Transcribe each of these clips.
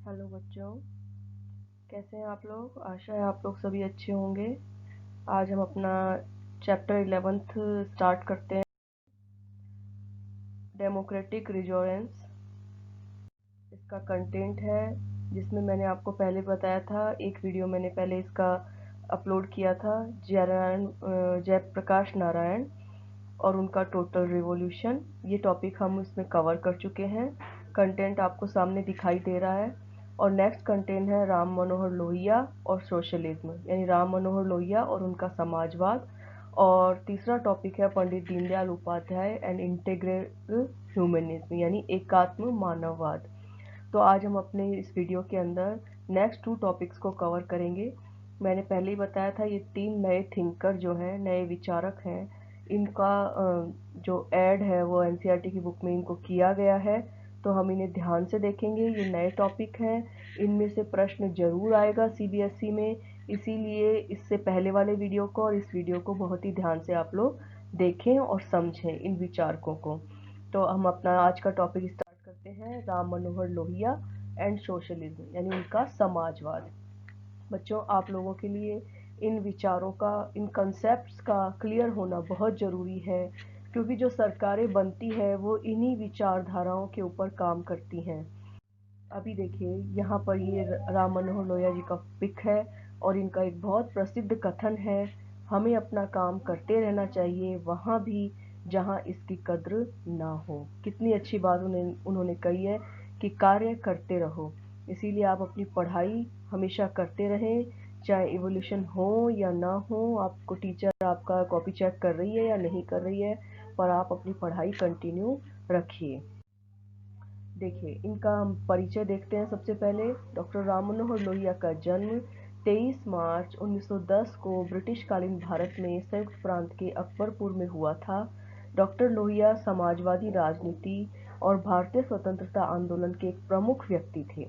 Hello बच्चों, कैसे हैं आप लोग। आशा है आप लोग सभी अच्छे होंगे। आज हम अपना चैप्टर 11th स्टार्ट करते हैं, डेमोक्रेटिक रिजोरेंस। इसका कंटेंट है जिसमें मैंने आपको पहले बताया था, एक वीडियो मैंने पहले इसका अपलोड किया था, जयप्रकाश नारायण और उनका टोटल रिवॉल्यूशन। ये टॉपिक हम इसमें कवर कर चुके हैं। कंटेंट आपको सामने दिखाई दे रहा है। और नेक्स्ट कंटेंट है राम मनोहर लोहिया और सोशलिज्म, यानी राम मनोहर लोहिया और उनका समाजवाद। और तीसरा टॉपिक है Pandit Deendayal Upadhyay and integral humanism, यानी एकात्म मानववाद। तो आज हम अपने इस वीडियो के अंदर नेक्स्ट 2 टॉपिक्स को कवर करेंगे। मैंने पहले ही बताया था, ये 3 नए थिंकर जो हैं, नए विचारक हैं, इनका जो ऐड है वो एनसीईआरटी की बुक में इनको किया गया है। तो हम इन्हें ध्यान से देखेंगे। ये नए टॉपिक हैं, इनमें से प्रश्न जरूर आएगा सीबीएसई में, इसीलिए इससे पहले वाले वीडियो को और इस वीडियो को बहुत ही ध्यान से आप लोग देखें और समझें इन विचारकों को। तो हम अपना आज का टॉपिक स्टार्ट करते हैं, राम मनोहर लोहिया एंड सोशलिज्म, यानी उनका समाजवाद। बच्चों, आप लोगों के लिए इन विचारों का, इन कंसेप्ट्स का क्लियर होना बहुत ज़रूरी है, क्योंकि जो सरकारें बनती है वो इन्हीं विचारधाराओं के ऊपर काम करती हैं। अभी देखिए, यहाँ पर ये राम मनोहर लोहिया जी का पिक है और इनका एक बहुत प्रसिद्ध कथन है, हमें अपना काम करते रहना चाहिए वहाँ भी जहाँ इसकी कद्र ना हो। कितनी अच्छी बात उन्होंने कही है कि कार्य करते रहो। इसीलिए आप अपनी पढ़ाई हमेशा करते रहें, चाहे इवोल्यूशन हो या ना हो, आपको टीचर आपका कॉपी चेक कर रही है या नहीं कर रही है, पर आप अपनी पढ़ाई कंटिन्यू रखिए। देखिए, इनका हम परिचय देखते हैं। सबसे पहले डॉक्टर राम मनोहर लोहिया का जन्म 23 मार्च 1910 को ब्रिटिशकालीन भारत में संयुक्त प्रांत के अकबरपुर में हुआ था। डॉक्टर लोहिया समाजवादी राजनीति और भारतीय स्वतंत्रता आंदोलन के एक प्रमुख व्यक्ति थे।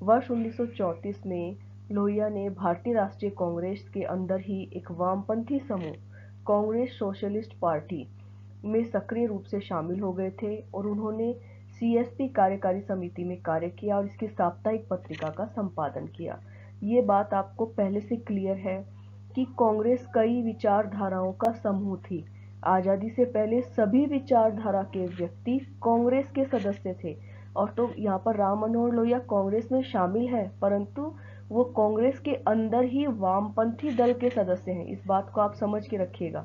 वर्ष 1934 में लोहिया ने भारतीय राष्ट्रीय कांग्रेस के अंदर ही एक वामपंथी समूह कांग्रेस सोशलिस्ट पार्टी में सक्रिय रूप से शामिल हो गए थे और उन्होंने सीएसपी कार्यकारी समिति में कार्य किया और इसकी साप्ताहिक पत्रिका का संपादन किया। ये बात आपको पहले से क्लियर है कि कांग्रेस कई विचारधाराओं का समूह थी। आज़ादी से पहले सभी विचारधारा के व्यक्ति कांग्रेस के सदस्य थे। और तो यहाँ पर राम मनोहर लोहिया कांग्रेस में शामिल है, परंतु वो कांग्रेस के अंदर ही वामपंथी दल के सदस्य हैं। इस बात को आप समझ के रखिएगा।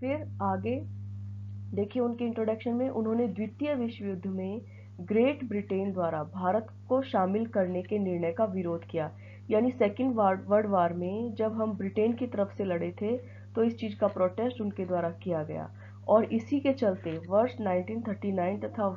फिर आगे देखिए, उनके इंट्रोडक्शन में उन्होंने द्वितीय विश्व युद्ध में ग्रेट ब्रिटेन द्वारा भारत को शामिल करने के निर्णय का विरोध किया। यानी सेकेंड वर्ल्ड वार में जब हम ब्रिटेन की तरफ से लड़े थे तो इस चीज़ का प्रोटेस्ट उनके द्वारा किया गया। और इसी के चलते वर्ष 1939 तथा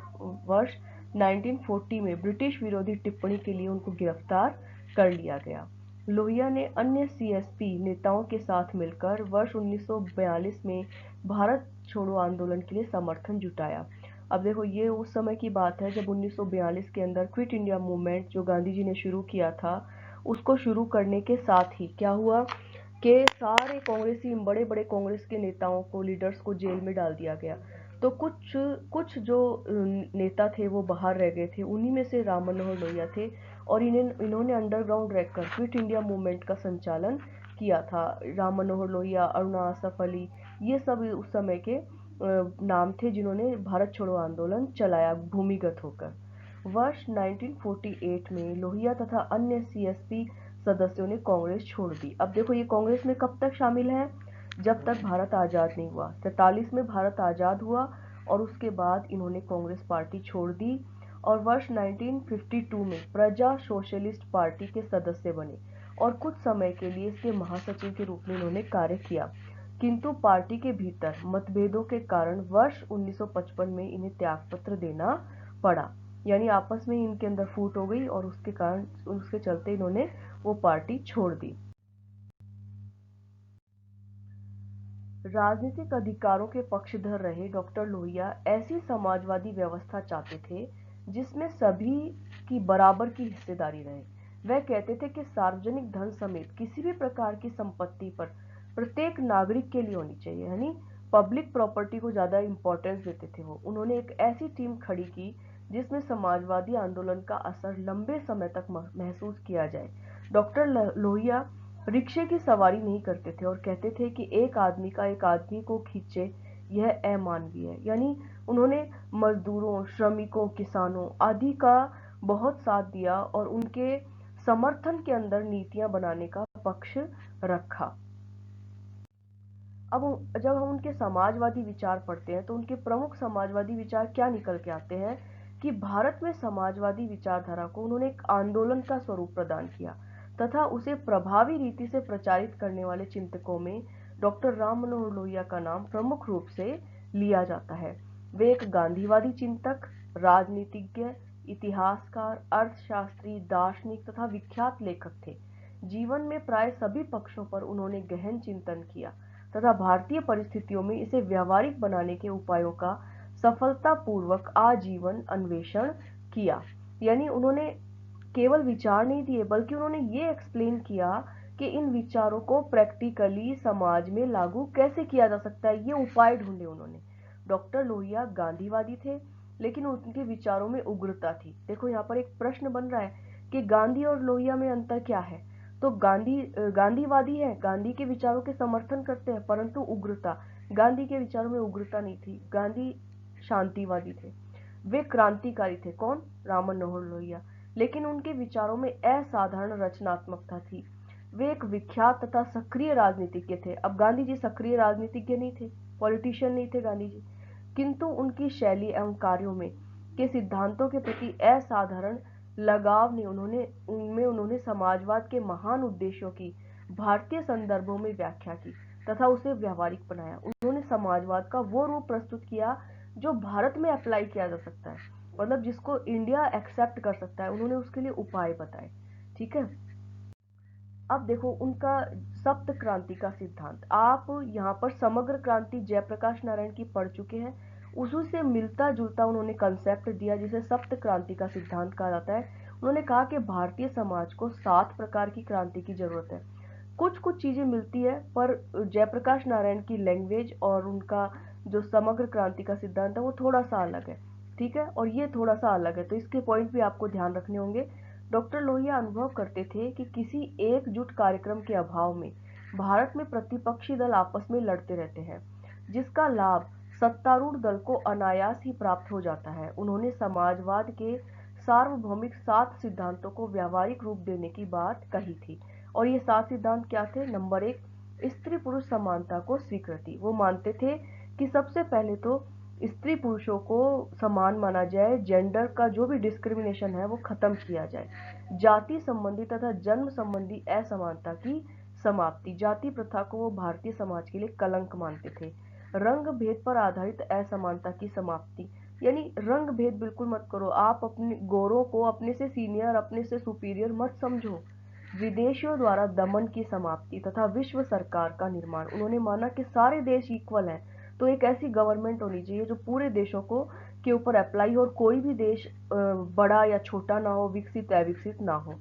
वर्ष 1940 में ब्रिटिश विरोधी टिप्पणी के लिए उनको गिरफ्तार कर लिया गया। लोहिया ने अन्य सीएसपी नेताओं के साथ मिलकर वर्ष 1942 में भारत छोड़ो आंदोलन के लिए समर्थन जुटाया। अब देखो, ये उस समय की बात है जब 1942 के अंदर क्विट इंडिया मूवमेंट जो गांधी जी ने शुरू किया था, उसको शुरू करने के साथ ही क्या हुआ कि सारे कांग्रेसी, बड़े बड़े कांग्रेस के नेताओं को, लीडर्स को जेल में डाल दिया गया। तो कुछ कुछ जो नेता थे वो बाहर रह गए थे, उन्हीं में से राम मनोहर लोहिया थे। और इन्होंने अंडरग्राउंड रहकर क्विट इंडिया मूवमेंट का संचालन किया था। राम मनोहर लोहिया, अरुणा आसफ अली, ये सब उस समय के नाम थे जिन्होंने भारत छोड़ो आंदोलन चलाया भूमिगत होकर। वर्ष 1948 में लोहिया तथा अन्य सीएसपी सदस्यों ने कांग्रेस छोड़ दी। अब देखो, ये कांग्रेस में कब तक शामिल है, जब तक भारत आज़ाद नहीं हुआ। 43 में भारत आज़ाद हुआ और उसके बाद इन्होंने कांग्रेस पार्टी छोड़ दी और वर्ष 1952 में प्रजा सोशलिस्ट पार्टी के सदस्य बने और कुछ समय के लिए इसके महासचिव के रूप में इन्होंने कार्य किया। किंतु पार्टी के भीतर मतभेदों के कारण वर्ष 1955 में इन्हें त्यागपत्र देना पड़ा। यानी आपस में इनके अंदर फूट हो गई और उसके चलते इन्होंने वो पार्टी छोड़ दी। राजनीतिक अधिकारों के पक्षधर रहे डॉक्टर लोहिया ऐसी समाजवादी व्यवस्था चाहते थे जिसमें सभी की बराबर की हिस्सेदारी रहे। वह कहते थे कि सार्वजनिक धन समेत किसी भी प्रकार की संपत्ति पर प्रत्येक नागरिक के लिए होनी चाहिए, यानी पब्लिक प्रॉपर्टी को ज़्यादा इंपॉर्टेंस देते थे वो। उन्होंने एक ऐसी टीम खड़ी की जिसमें समाजवादी आंदोलन का असर लंबे समय तक महसूस किया जाए। डॉक्टर लोहिया रिक्शे की सवारी नहीं करते थे और कहते थे कि एक आदमी का एक आदमी को खींचे यह अमानवीय है। यानी उन्होंने मजदूरों, श्रमिकों, किसानों आदि का बहुत साथ दिया और उनके समर्थन के अंदर नीतियां बनाने का पक्ष रखा। अब जब हम उनके समाजवादी विचार पढ़ते हैं तो उनके प्रमुख समाजवादी विचार क्या निकल के आते हैं कि भारत में समाजवादी विचारधारा को उन्होंने एक आंदोलन का स्वरूप प्रदान किया तथा उसे प्रभावी रीति से प्रचारित करने वाले चिंतकों में डॉक्टर राम मनोहर लोहिया का नाम प्रमुख रूप से लिया जाता है। वे एक गांधीवादी चिंतक, राजनीतिज्ञ, इतिहासकार, अर्थशास्त्री, दार्शनिक तथा विख्यात लेखक थे। जीवन में प्राय सभी पक्षों पर उन्होंने गहन चिंतन किया तथा भारतीय परिस्थितियों में इसे व्यावहारिक बनाने के उपायों का सफलतापूर्वक आजीवन अन्वेषण किया। यानी उन्होंने केवल विचार नहीं दिए बल्कि उन्होंने ये एक्सप्लेन किया कि इन विचारों को प्रैक्टिकली समाज में लागू कैसे किया जा सकता है, ये उपाय ढूंढे उन्होंने। डॉक्टर लोहिया गांधीवादी थे लेकिन उनके विचारों में उग्रता थी। देखो यहाँ पर एक प्रश्न बन रहा है कि गांधी और लोहिया में अंतर क्या है। तो गांधीवादी है, गांधी के विचारों के समर्थन करते हैं, परंतु उग्रता, गांधी के विचारों में उग्रता नहीं थी। गांधी शांतिवादी थे, वे क्रांतिकारी थे। कौन? राम मनोहर लोहिया। लेकिन उनके विचारों में असाधारण रचनात्मकता थी। वे एक विख्यात तथा सक्रिय राजनीतिज्ञ थे। अब गांधी जी सक्रिय राजनीतिज्ञ नहीं थे, पॉलिटिशियन नहीं थे गांधी जी, किंतु उनकी शैली एवं कार्यों में के सिद्धांतों के प्रति असाधारण लगाव ने उन्होंने समाजवाद के महान उद्देश्यों की भारतीय संदर्भों में व्याख्या की तथा उसे व्यावहारिक बनाया। उन्होंने समाजवाद का वो रूप प्रस्तुत किया जो भारत में अप्लाई किया जा सकता है, मतलब जिसको इंडिया एक्सेप्ट कर सकता है। उन्होंने उसके लिए उपाय बताए। ठीक है, अब देखो उनका सप्त क्रांति का सिद्धांत। आप यहाँ पर समग्र क्रांति जयप्रकाश नारायण की पढ़ चुके हैं, उसी से मिलता जुलता उन्होंने कंसेप्ट दिया जिसे सप्त क्रांति का सिद्धांत कहा जाता है। उन्होंने कहा कि भारतीय समाज को 7 प्रकार की क्रांति की जरूरत है। कुछ कुछ चीजें मिलती है, पर जयप्रकाश नारायण की लैंग्वेज और उनका जो समग्र क्रांति का सिद्धांत है वो थोड़ा सा अलग है। ठीक है, और ये थोड़ा सा अलग है, तो इसके पॉइंट भी आपको ध्यान रखने होंगे। डॉक्टर लोहिया अनुभव करते थे कि किसी एकजुट कार्यक्रम के अभाव में भारत में प्रतिपक्षी दल आपस में लड़ते रहते हैं, जिसका लाभ सत्तारूढ़ दल को अनायास ही प्राप्त हो जाता है। उन्होंने समाजवाद के सार्वभौमिक 7 सिद्धांतों को व्यावहारिक रूप देने की बात कही थी। और ये 7 सिद्धांत क्या थे? नंबर 1, स्त्री पुरुष समानता को स्वीकृति। वो मानते थे कि सबसे पहले तो स्त्री पुरुषों को समान माना जाए, जेंडर का जो भी डिस्क्रिमिनेशन है वो खत्म किया जाए। जाति संबंधी तथा जन्म संबंधी असमानता की समाप्ति। जाति प्रथा को वो भारतीय समाज के लिए कलंक मानते थे। रंग भेद पर आधारित असमानता की समाप्ति, यानी रंग भेद बिल्कुल मत करो, आप अपने गोरों को अपने से सीनियर, अपने से सुपीरियर मत समझो। विदेशियों द्वारा दमन की समाप्ति तथा विश्व सरकार का निर्माण। उन्होंने माना कि सारे देश इक्वल हैं, तो एक ऐसी गवर्नमेंट होनी चाहिए जो पूरे देशों को के ऊपर अप्लाई हो और कोई भी देश बड़ा या छोटा ना हो, विकसित या अविकसित ना हो।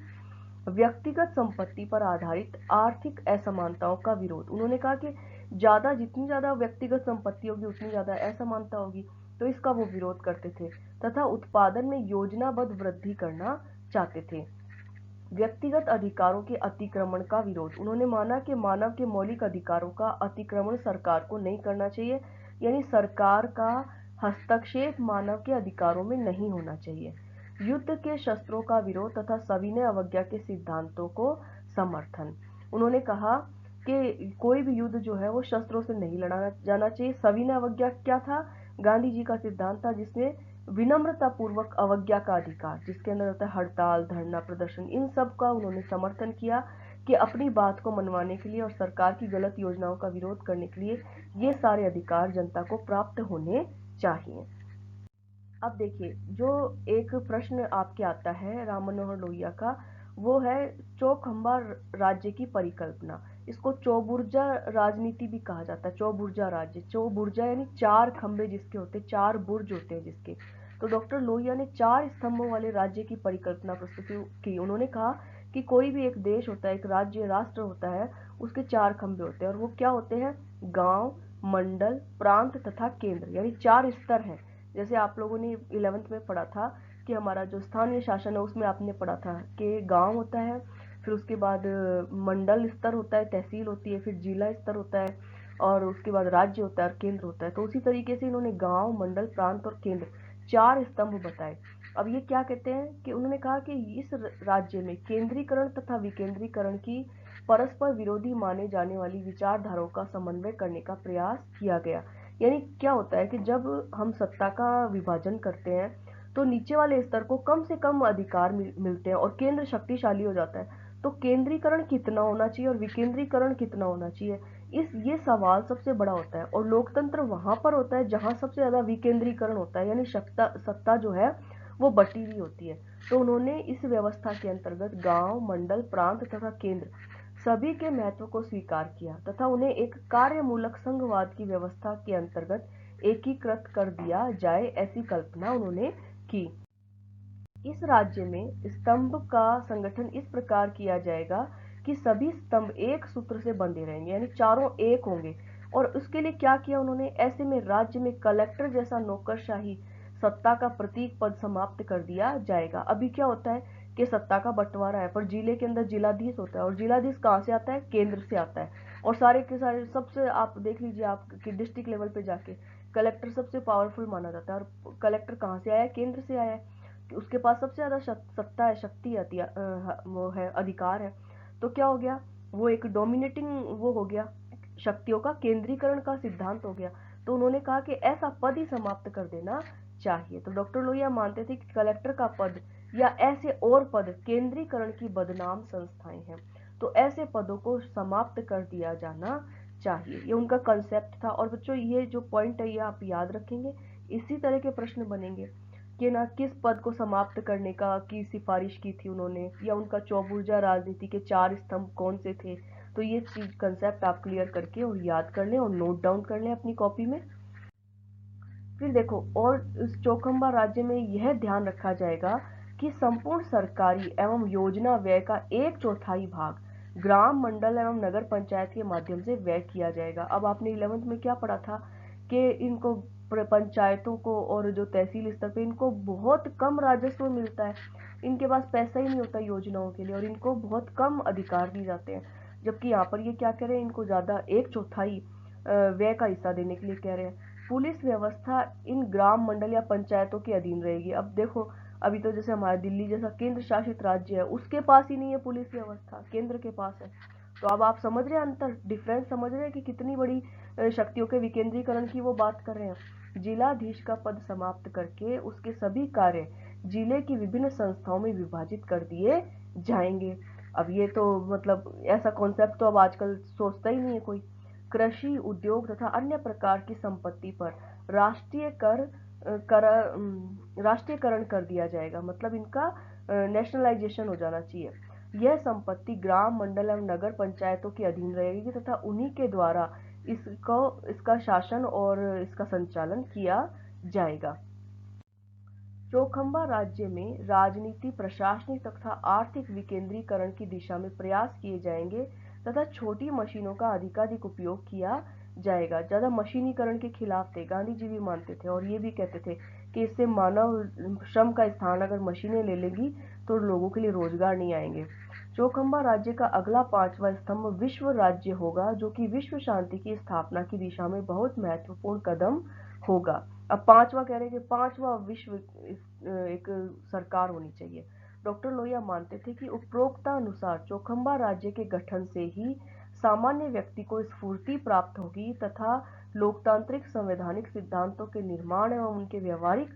व्यक्तिगत संपत्ति पर आधारित आर्थिक असमानताओं का विरोध। उन्होंने कहा कि जितनी ज्यादा व्यक्तिगत संपत्ति होगी उतनी ज्यादा असमानता होगी, तो इसका वो विरोध करते थे। तथा उत्पादन में योजनाबद्ध वृद्धि करना चाहते थे। व्यक्तिगत अधिकारों के अतिक्रमण का विरोध। उन्होंने माना कि मानव के मौलिक अधिकारों का अतिक्रमण सरकार को नहीं करना चाहिए, यानी सरकार का हस्तक्षेप मानव के अधिकारों में नहीं होना चाहिए। युद्ध के शस्त्रों का विरोध तथा सविनय अवज्ञा के सिद्धांतों को समर्थन। उन्होंने कहा कि कोई भी युद्ध जो है वो शस्त्रों से नहीं लड़ा जाना चाहिए। सविनय अवज्ञा क्या था? गांधी जी का सिद्धांत था जिसमें विनम्रता पूर्वक अवज्ञा का अधिकार, जिसके अंदर होता है हड़ताल, धरना, प्रदर्शन, इन सब का उन्होंने समर्थन किया कि अपनी बात को मनवाने के लिए और सरकार की गलत योजनाओं का विरोध करने के लिए ये सारे अधिकार जनता को प्राप्त होने चाहिए। अब देखिए, जो एक प्रश्न आपके आता है राम मनोहर लोहिया का, वो है चौखंबा राज्य की परिकल्पना। इसको चौबुर्जा राजनीति भी कहा जाता है। चौबुर्जा राज्य, चौबुर्जा यानी 4 खंबे जिसके होते, 4 बुर्ज होते हैं जिसके। तो डॉक्टर लोहिया ने 4 स्तंभों वाले राज्य की परिकल्पना प्रस्तुत की। उन्होंने कहा कि कोई भी एक देश होता है, एक राज्य, राष्ट्र होता है, उसके 4 खंबे होते हैं और वो क्या होते हैं? गांव, मंडल, प्रांत तथा केंद्र, यानी 4 स्तर हैं जैसे आप लोगों ने 11th में पढ़ा था कि हमारा जो स्थानीय शासन है उसमें आपने पढ़ा था कि गांव होता है, फिर उसके बाद मंडल स्तर होता है, तहसील होती है, फिर जिला स्तर होता है, और उसके बाद राज्य होता है और केंद्र होता है। तो उसी तरीके से इन्होंने गांव, मंडल, प्रांत और केंद्र 4 स्तंभ बताए। अब ये क्या कहते हैं कि उन्होंने कहा कि इस राज्य में केंद्रीकरण तथा विकेंद्रीकरण की परस्पर विरोधी माने जाने वाली विचारधाराओं का समन्वय करने का प्रयास किया गया। यानी क्या होता है कि जब हम सत्ता का विभाजन करते हैं तो नीचे वाले स्तर को कम से कम अधिकार मिलते हैं और केंद्र शक्तिशाली हो जाता है। तो केंद्रीकरण कितना होना चाहिए और विकेंद्रीकरण कितना होना चाहिए, ये सवाल सबसे बड़ा होता है। और लोकतंत्र वहां पर होता है जहां सबसे ज्यादा विकेंद्रीकरण होता है, यानी सत्ता जो है वो बटी हुई होती है। तो उन्होंने इस व्यवस्था के अंतर्गत गांव, मंडल, प्रांत तथा केंद्र सभी के महत्व को स्वीकार किया तथा उन्हें एक कार्यमूलक संघवाद की व्यवस्था के अंतर्गत एकीकृत कर दिया जाए, ऐसी कल्पना उन्होंने की। इस राज्य में स्तंभ का संगठन इस प्रकार किया जाएगा कि सभी स्तंभ एक सूत्र से बंधे रहेंगे, यानी चारों एक होंगे। और उसके लिए क्या किया उन्होंने, ऐसे में राज्य में कलेक्टर जैसा नौकरशाही सत्ता का प्रतीक पद समाप्त कर दिया जाएगा। अभी क्या होता है कि सत्ता का बंटवारा है, पर जिले के अंदर जिलाधीश होता है, और जिलाधीश कहाँ से आता है, केंद्र से आता है। और सारे के सारे सबसे, आप देख लीजिए आप कि डिस्ट्रिक्ट लेवल पे जाके कलेक्टर सबसे पावरफुल माना जाता है, और कलेक्टर कहाँ से आया है, केंद्र से आया है, कि उसके पास सबसे ज्यादा सत्ता है, शक्ति आती है, वो है, अधिकार है। तो क्या हो गया, वो एक डोमिनेटिंग वो हो गया, शक्तियों का केंद्रीकरण का सिद्धांत हो गया। तो उन्होंने कहा कि ऐसा पद ही समाप्त कर देना चाहिए। तो डॉक्टर लोहिया मानते थे कि कलेक्टर का पद या ऐसे और पद केंद्रीकरण की बदनाम संस्थाएं हैं, तो ऐसे पदों को समाप्त कर दिया जाना चाहिए। ये उनका कंसेप्ट था। और बच्चों ये जो पॉइंट है ये आप याद रखेंगे, इसी तरह के प्रश्न बनेंगे कि ना किस पद को समाप्त करने का की सिफारिश की थी उन्होंने, या उनका चौबुर्जा राजनीति के 4 स्तंभ कौन से थे। तो ये चीज कंसेप्ट आप क्लियर करके और याद कर लें और नोट डाउन कर लें अपनी कॉपी में। फिर देखो, और इस चौखंबा राज्य में यह ध्यान रखा जाएगा कि संपूर्ण सरकारी एवं योजना व्यय का 1/4 भाग ग्राम, मंडल एवं नगर पंचायत के माध्यम से व्यय किया जाएगा। अब आपने 11th में क्या पढ़ा था कि इनको पंचायतों को और जो तहसील स्तर पे इनको बहुत कम राजस्व मिलता है, इनके पास पैसा ही नहीं होता योजनाओं के लिए, और इनको बहुत कम अधिकार दिए जाते हैं। जबकि यहाँ पर ये क्या कह रहे हैं, इनको ज्यादा 1/4 व्यय का हिस्सा देने के लिए कह रहे हैं। पुलिस व्यवस्था इन ग्राम, मंडल या पंचायतों के अधीन रहेगी। अब देखो, अभी तो जैसे हमारा दिल्ली जैसा केंद्र शासित राज्य है, उसके पास ही नहीं है पुलिस व्यवस्था, केंद्र के पास है। तो अब आप समझ रहे हैं अंतर, डिफरेंस समझ रहे हैं कि कितनी बड़ी शक्तियों के विकेंद्रीकरण की वो बात कर रहे हैं। जिलाधीश का पद समाप्त करके उसके सभी कार्य जिले की विभिन्न संस्थाओं में विभाजित कर दिए जाएंगे। अब ये तो मतलब ऐसा कॉन्सेप्ट तो अब आजकल सोचता ही नहीं है कोई। कृषि, उद्योग तथा अन्य प्रकार की संपत्ति पर राष्ट्रीय राष्ट्रीयकरण कर दिया जाएगा, मतलब इनका नेशनलाइजेशन हो जाना चाहिए। यह संपत्ति ग्राम, मंडल एवं नगर पंचायतों के अधीन रहेगी तथा उन्हीं के द्वारा इसका शासन और इसका संचालन किया जाएगा। चौखंबा राज्य में राजनीति, प्रशासनिक तथा आर्थिक विकेंद्रीकरण की दिशा में प्रयास किए जाएंगे तथा छोटी मशीनों का अधिकाधिक उपयोग किया जाएगा। ज्यादा मशीनीकरण के खिलाफ थे, गांधी जी भी मानते थे, और ये भी कहते थे कि इससे मानव श्रम का स्थान अगर मशीनें ले लेंगी तो लोगों के लिए रोजगार नहीं आएंगे। चौखंबा राज्य का अगला 5वां स्तंभ विश्व राज्य होगा, जो कि विश्व शांति की स्थापना की दिशा में बहुत महत्वपूर्ण कदम होगा। अब 5वां कह रहे हैं कि 5वां विश्व एक सरकार होनी चाहिए। डॉक्टर लोहिया मानते थे कि उपरोक्तानुसार चौखंबा राज्य के गठन से ही सामान्य व्यक्ति को स्फूर्ति प्राप्त होगी तथा लोकतांत्रिक संवैधानिक सिद्धांतों के निर्माण एवं उनके व्यवहारिक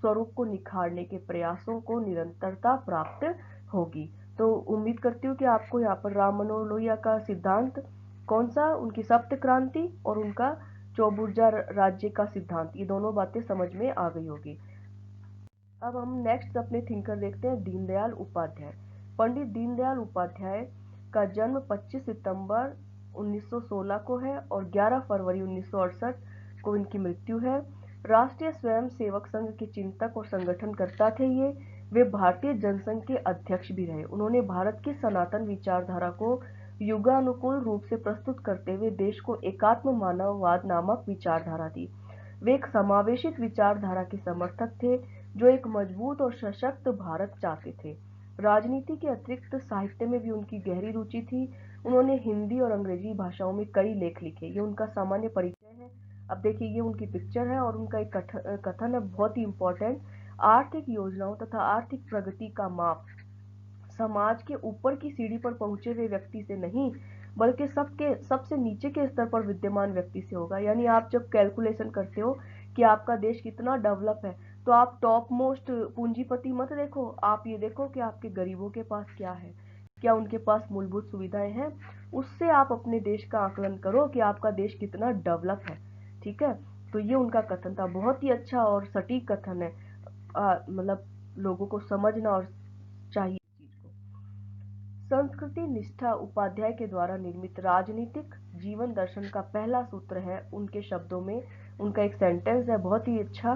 स्वरूप को निखारने के प्रयासों को निरंतरता प्राप्त होगी। तो उम्मीद करती हूँ कि आपको यहाँ पर राम मनोहर लोहिया का सिद्धांत कौन सा, उनकी सप्त क्रांति और उनका चौबुर्जा राज्य का सिद्धांत, ये दोनों बातें समझ में आ गई होगी। अब हम नेक्स्ट अपने थिंकर देखते हैं, दीनदयाल उपाध्याय। पंडित दीनदयाल उपाध्याय का जन्म 25 सितंबर 1916 को है और 11 फरवरी 1968 को इनकी मृत्यु है। राष्ट्रीय स्वयं सेवक संघ के चिंतक और संगठनकर्ता थे ये। वे भारतीय जनसंघ के अध्यक्ष भी रहे। उन्होंने भारत की सनातन विचारधारा को युगानुकूल रूप से प्रस्तुत करते हुए देश को एकात्म मानववाद नामक विचारधारा दी। वे एक समावेशित विचारधारा के समर्थक थे जो एक मजबूत और सशक्त भारत चाहते थे। राजनीति के अतिरिक्त साहित्य में भी उनकी गहरी रुचि थी। उन्होंने हिंदी और अंग्रेजी भाषाओं में कई लेख लिखे। ये उनका सामान्य परिचय है। अब देखिए, ये उनकी पिक्चर है और उनका एक कथन है बहुत ही इम्पोर्टेंट। आर्थिक योजनाओं तथा आर्थिक प्रगति का माप समाज के ऊपर की सीढ़ी पर पहुंचे हुए व्यक्ति से नहीं, बल्कि सबसे नीचे के स्तर पर विद्यमान व्यक्ति से होगा। यानी आप जब कैलकुलेशन करते हो कि आपका देश कितना डेवलप है, तो आप टॉप मोस्ट पूंजीपति मत देखो, आप ये देखो कि आपके गरीबों के पास क्या है, क्या उनके पास मूलभूत सुविधाएं हैं। उससे आप अपने देश का आकलन करो कि आपका देश कितना डेवलप है। ठीक है, तो ये उनका कथन था, बहुत ही अच्छा और सटीक कथन है। मतलब लोगों को समझना और चाहिए चीज को। संस्कृति निष्ठा उपाध्याय के द्वारा निर्मित राजनीतिक जीवन दर्शन का पहला सूत्र है। उनके शब्दों में उनका एक सेंटेंस है बहुत ही अच्छा।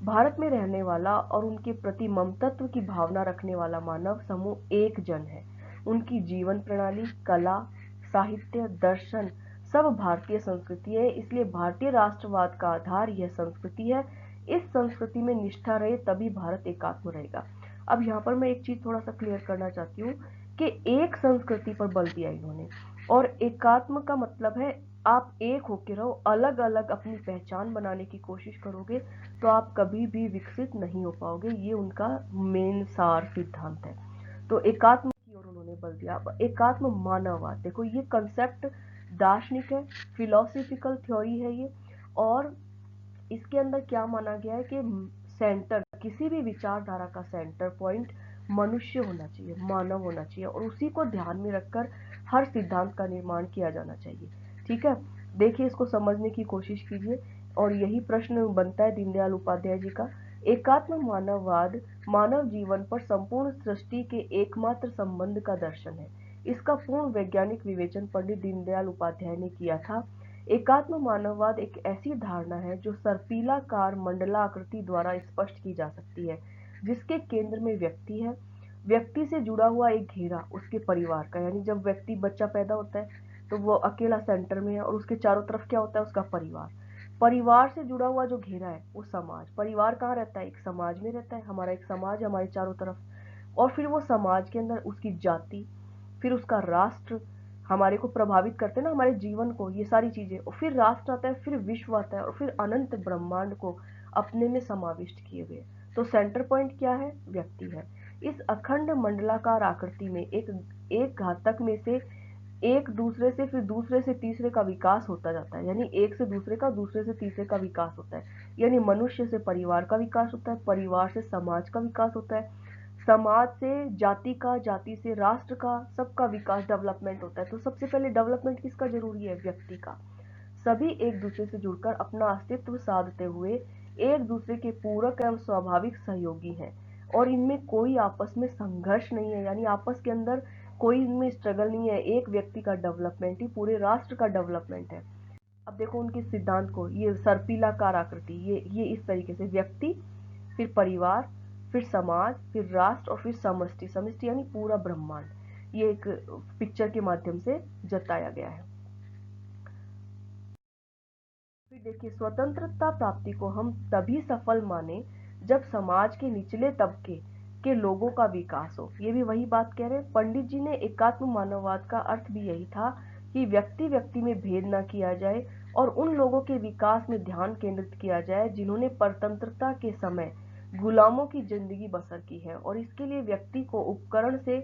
भारत में रहने वाला और उनके प्रति ममतत्व की भावना रखने वाला मानव समूह एक जन है। उनकी जीवन प्रणाली, कला, साहित्य, दर्शन सब भारतीय संस्कृति है। इसलिए भारतीय राष्ट्रवाद का आधार यह संस्कृति है। इस संस्कृति में निष्ठा रहे तभी भारत एकात्म रहेगा। अब यहाँ पर मैं एक चीज थोड़ा सा क्लियर करना चाहती हूँ कि एक संस्कृति पर बल दिया इन्होंने, और एकात्म का मतलब है आप एक होके रहो। अलग अलग अपनी पहचान बनाने की कोशिश करोगे तो आप कभी भी विकसित नहीं हो पाओगे। ये उनका मेन सार सिद्धांत है। तो एकात्म की ओर उन्होंने बल दिया। एकात्म मानववाद, देखो ये कंसेप्ट दार्शनिक है, फिलोसफिकल थ्योरी है ये। और इसके अंदर क्या माना गया है कि सेंटर, किसी भी विचारधारा का सेंटर पॉइंट मनुष्य होना चाहिए, मानव होना चाहिए, और उसी को ध्यान में रखकर हर सिद्धांत का निर्माण किया जाना चाहिए। ठीक है, देखिए इसको समझने की कोशिश कीजिए। और यही प्रश्न बनता है दीनदयाल उपाध्याय जी का। एकात्म मानववाद मानव जीवन पर संपूर्ण सृष्टि के एकमात्र संबंध का दर्शन है। इसका पूर्ण वैज्ञानिक विवेचन पंडित दीनदयाल उपाध्याय ने किया था। एकात्म मानववाद एक ऐसी धारणा है जो सर्पिलाकार मंडलाकृति द्वारा स्पष्ट की जा सकती है, जिसके केंद्र में व्यक्ति है। व्यक्ति से जुड़ा हुआ एक घेरा उसके परिवार का, यानी जब व्यक्ति बच्चा पैदा होता है तो वो अकेला सेंटर में है और उसके चारों तरफ क्या होता है, उसका परिवार। परिवार से जुड़ा हुआ जो घेरा है वो समाज। परिवार कहाँ रहता है, एक समाज में रहता है। हमारा एक समाज है हमारे चारों तरफ। और फिर वो समाज के अंदर उसकी जाति, फिर उसका राष्ट्र हमारे को प्रभावित करते हैं ना, हमारे जीवन को, ये सारी चीजें। और फिर राष्ट्र आता है, फिर विश्व आता है, और फिर अनंत ब्रह्मांड को अपने में समाविष्ट किए हुए। तो सेंटर पॉइंट क्या है, व्यक्ति है। इस अखंड मंडलाकार आकृति में एक घातक में से एक दूसरे से, फिर दूसरे से तीसरे का विकास होता जाता है। यानी एक से दूसरे का, दूसरे से तीसरे का विकास होता है। यानी मनुष्य से परिवार का विकास होता है, परिवार से समाज का विकास होता है, समाज से जाति का, जाति से राष्ट्र का, सबका विकास, डेवलपमेंट होता है। तो सबसे पहले डेवलपमेंट किसका जरूरी है, व्यक्ति का। सभी एक दूसरे से जुड़कर अपना अस्तित्व साधते हुए एक दूसरे के पूरक एवं स्वाभाविक सहयोगी हैं, और इनमें कोई आपस में संघर्ष नहीं है। यानी आपस के अंदर कोई इनमें स्ट्रगल नहीं है। एक व्यक्ति का डेवलपमेंट ही पूरे राष्ट्र का डेवलपमेंट है। अब देखो उनके सिद्धांत को, ये सर्पिलाकार आकृति, ये इस तरीके से व्यक्ति, फिर परिवार, फिर समाज, फिर राष्ट्र, और फिर समष्टि। समष्टि यानी पूरा ब्रह्मांड। ये एक पिक्चर के माध्यम से जताया गया है। फिर देखिए, स्वतंत्रता प्राप्ति को हम तभी सफल माने जब समाज के निचले तबके के लोगों का विकास हो। ये भी वही बात कह रहे हैं पंडित जी ने। एकात्म मानववाद का अर्थ भी यही था कि व्यक्ति व्यक्ति में भेद न किया जाए और उन लोगों के विकास में ध्यान केंद्रित किया जाए जिन्होंने परतंत्रता के समय गुलामों की जिंदगी बसर की है, और इसके लिए व्यक्ति को उपकरण से,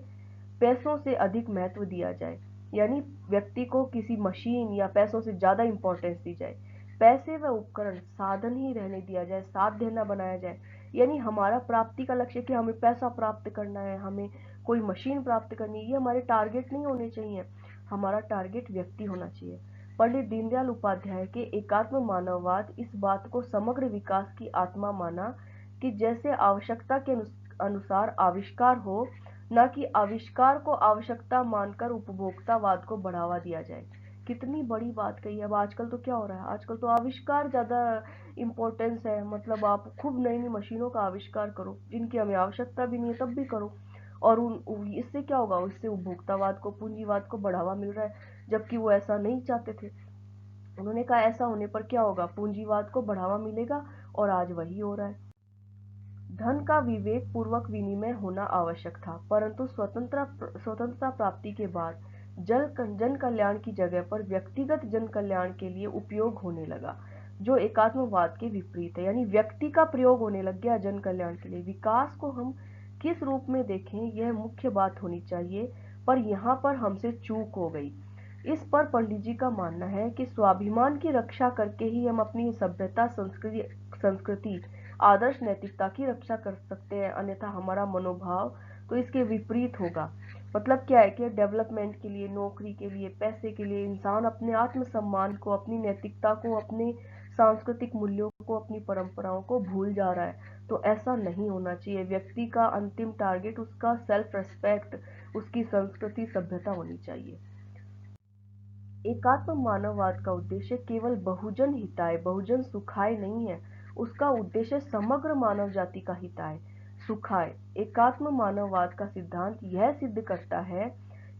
पैसों से अधिक महत्व दिया जाए। यानी व्यक्ति को किसी मशीन या पैसों से ज्यादा इंपॉर्टेंस दी जाए। पैसे व उपकरण साधन ही रहने दिया जाए, साध्य न बनाया जाए। यानी हमारा प्राप्ति का लक्ष्य कि हमें पैसा प्राप्त करना है, हमें कोई मशीन प्राप्त करनी है, ये हमारे टारगेट नहीं होने चाहिए। हमारा टारगेट व्यक्ति होना चाहिए। पंडित दीनदयाल उपाध्याय के एकात्म मानववाद इस बात को समग्र विकास की आत्मा माना कि जैसे आवश्यकता के अनुसार आविष्कार हो, न कि आविष्कार को आवश्यकता मानकर उपभोक्तावाद को बढ़ावा दिया जाए। कितनी बड़ी बात कही है। अब आजकल तो क्या हो रहा है, आजकल तो आविष्कार ज्यादा इम्पोर्टेंस है। मतलब आप खूब नई नई मशीनों का आविष्कार करो जिनकी हमें आवश्यकता भी नहीं है, तब भी करो। और इससे क्या होगा, इससे उपभोक्तावाद को, पूंजीवाद को बढ़ावा मिल रहा है, जबकि वो ऐसा नहीं चाहते थे। उन्होंने कहा ऐसा होने पर क्या होगा, पूंजीवाद को बढ़ावा मिलेगा, और आज वही हो रहा है। धन का विवेक पूर्वक विनिमय होना आवश्यक था, परंतु स्वतंत्रता प्राप्ति के बाद जन कल्याण की जगह पर व्यक्तिगत जन कल्याण के लिए उपयोग होने लगा, जो एकात्मवाद के विपरीत है। यानी व्यक्ति का प्रयोग होने लग गया जन कल्याण के लिए। विकास को हम किस रूप में देखें, यह मुख्य बात होनी चाहिए, पर यहाँ पर हमसे चूक हो गई। इस पर पंडित जी का मानना है कि स्वाभिमान की रक्षा करके ही हम अपनी सभ्यता, संस्कृति, आदर्श, नैतिकता की रक्षा कर सकते हैं, अन्यथा हमारा मनोभाव तो इसके विपरीत होगा। मतलब क्या है कि डेवलपमेंट के लिए, नौकरी के लिए, पैसे के लिए इंसान अपने आत्मसम्मान को, अपनी नैतिकता को, अपने सांस्कृतिक मूल्यों को, अपनी परंपराओं को भूल जा रहा है। तो ऐसा नहीं होना चाहिए। व्यक्ति का अंतिम टारगेट उसका सेल्फ रेस्पेक्ट, उसकी संस्कृति, सभ्यता होनी चाहिए। एकात्म मानववाद का उद्देश्य केवल बहुजन हिताय, बहुजन सुखाय नहीं है, उसका उद्देश्य समग्र मानव जाति का हिताय, सुखाय। एकात्म मानववाद का सिद्धांत यह सिद्ध करता है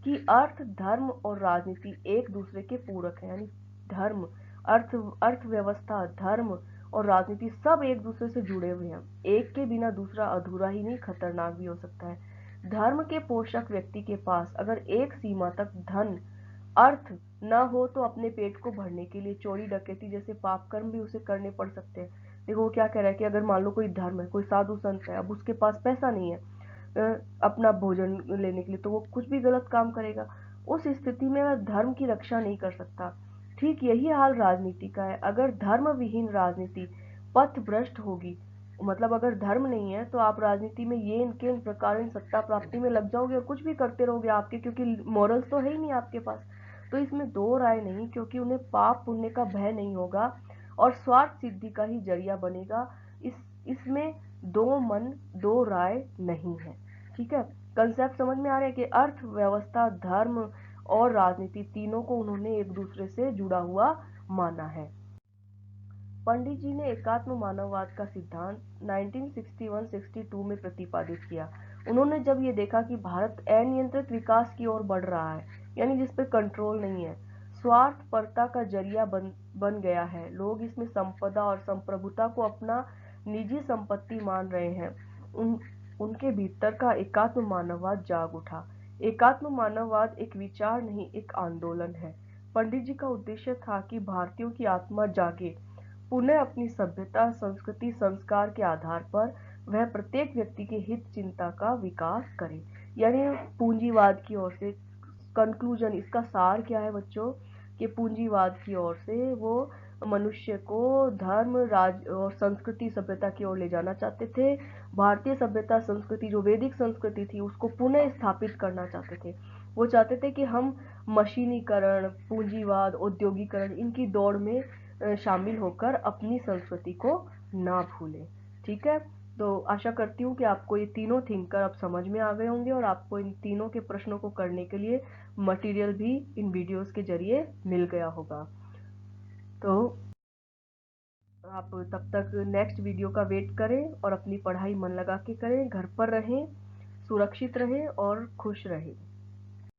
कि अर्थ, धर्म और राजनीति एक दूसरे के पूरक हैं। यानी धर्म, अर्थव्यवस्था, धर्म और राजनीति सब एक दूसरे से जुड़े हुए हैं। एक के बिना दूसरा अधूरा ही नहीं, खतरनाक भी हो सकता है। धर्म के पोषक व्यक्ति के पास अगर एक सीमा तक धन, अर्थ न हो तो अपने पेट को भरने के लिए चोरी डकैती जैसे पाप कर्म भी उसे करने पड़ सकते हैं। देखो वो क्या कह रहा है कि अगर मान लो कोई धर्म है, कोई साधु संत है, अब उसके पास पैसा नहीं है अपना भोजन लेने के लिए, तो वो कुछ भी गलत काम करेगा। उस स्थिति में वह धर्म की रक्षा नहीं कर सकता। ठीक यही हाल राजनीति का है। अगर धर्म विहीन राजनीति पथ भ्रष्ट होगी, मतलब अगर धर्म नहीं है तो आप राजनीति में ये इनके प्रकार सत्ता प्राप्ति में लग जाओगे और कुछ भी करते रहोगे आपके, क्योंकि मॉरल्स तो है ही नहीं आपके पास। तो इसमें दो राय नहीं, क्योंकि उन्हें पाप पुण्य का भय नहीं होगा और स्वार्थ सिद्धि का ही जरिया बनेगा। इसमें दो मन दो राय नहीं है। ठीक है, कंसेप्ट समझ में आ रहा है कि अर्थव्यवस्था, धर्म और राजनीति तीनों को उन्होंने एक दूसरे से जुड़ा हुआ माना है। पंडित जी ने एकात्म मानववाद का सिद्धांत 1961-62 में प्रतिपादित किया। उन्होंने जब ये देखा कि भारत अनियंत्रित विकास की ओर बढ़ रहा है, यानी जिस पे कंट्रोल नहीं है, स्वार्थपरता का जरिया बन गया है, लोग इसमें संपदा और संप्रभुता को अपना निजी संपत्ति मान रहे हैं, उनके भीतर का एकात्म मानववाद जाग उठा। एकात्म मानववाद एक विचार नहीं, एक आंदोलन है। पंडित जी का उद्देश्य था कि भारतीयों की आत्मा जागे, पुनः अपनी सभ्यता, संस्कृति, संस्कार के आधार पर वह प्रत्येक व्यक्ति के हित चिंता का विकास करे। यानी पूंजीवाद की ओर से कंक्लूजन, इसका सार क्या है बच्चों, कि पूंजीवाद की ओर से वो मनुष्य को धर्म, राज और संस्कृति, सभ्यता की ओर ले जाना चाहते थे। भारतीय सभ्यता, संस्कृति जो वैदिक संस्कृति थी उसको पुनः स्थापित करना चाहते थे। वो चाहते थे कि हम मशीनीकरण, पूंजीवाद, औद्योगिकरण, इनकी दौड़ में शामिल होकर अपनी संस्कृति को ना भूलें। ठीक है, तो आशा करती हूँ कि आपको ये तीनों थिंकर अब समझ में आ गए होंगे और आपको इन तीनों के प्रश्नों को करने के लिए मटेरियल भी इन वीडियोस के जरिए मिल गया होगा। तो आप तब तक नेक्स्ट वीडियो का वेट करें और अपनी पढ़ाई मन लगा के करें, घर पर रहें, सुरक्षित रहें और खुश रहें।